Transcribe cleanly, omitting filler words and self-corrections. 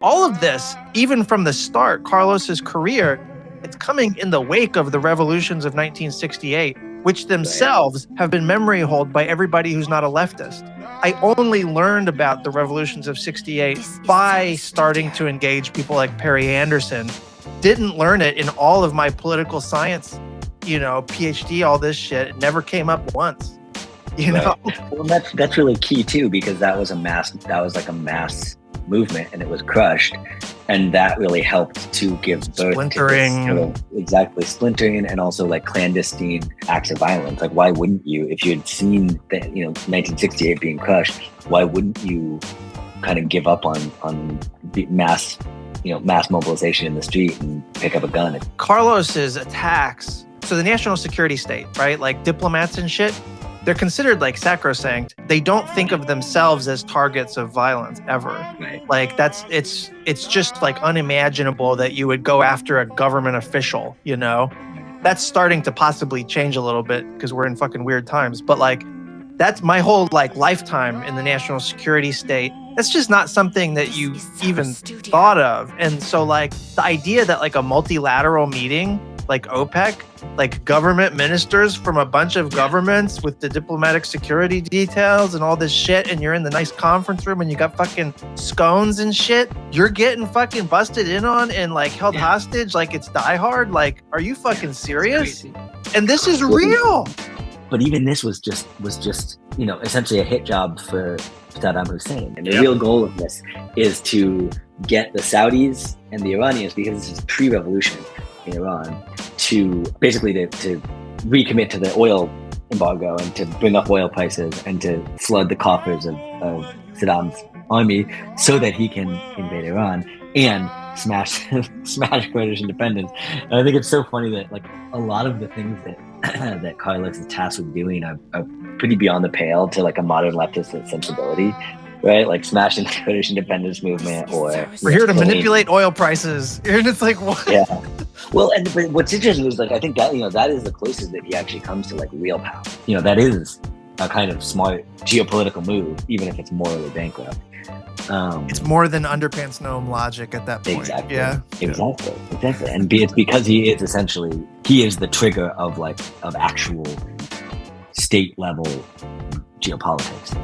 All of this, even from the start, Carlos's career, it's coming in the wake of the revolutions of 1968, which themselves have been memory holed by everybody who's not a leftist. I only learned about the revolutions of 68 by starting to engage people like Perry Anderson. Didn't learn it in all of my political science, PhD, all this shit. It never came up once, know? Well, that's really key too, because that was like a mass movement and it was crushed. And that really helped to give birth splintering. To this, splintering, and also like clandestine acts of violence. Like, why wouldn't you, if you had seen that, 1968 being crushed, why wouldn't you kind of give up on the mass mobilization in the street and pick up a gun? Carlos's attacks. So the national security state, right? Like diplomats and shit, they're considered like sacrosanct. They don't think of themselves as targets of violence ever. Right. Like it's just like unimaginable that you would go after a government official, That's starting to possibly change a little bit because we're in fucking weird times. But like, that's my whole like lifetime in the national security state. That's just not something that you even thought of. And so like the idea that like a multilateral meeting, like OPEC, like government ministers from a bunch of governments with the diplomatic security details and all this shit, and you're in the nice conference room and you got fucking scones and shit, you're getting fucking busted in on and like held hostage like it's Die Hard. Like, are you fucking serious? And this is real. But even this was just essentially a hit job for Saddam Hussein. And the real goal of this is to get the Saudis and the Iranians, because this is pre-revolution in Iran, to basically to recommit to the oil embargo and to bring up oil prices and to flood the coffers of Saddam's army so that he can invade Iran and smash Kurdish independence. And I think it's so funny that like a lot of the things that Carlos is tasked with doing are pretty beyond the pale to like a modern leftist sensibility, right? Like smashing the Kurdish independence movement, or we're here to manipulate oil prices. And it's like, what? Yeah. Well, but what's interesting is like I think that that is the closest that he actually comes to like real power. That is a kind of smart geopolitical move, even if it's morally bankrupt. It's more than underpants gnome logic at that point. Exactly. Yeah. Exactly. And it's because he is the trigger of actual state level geopolitics.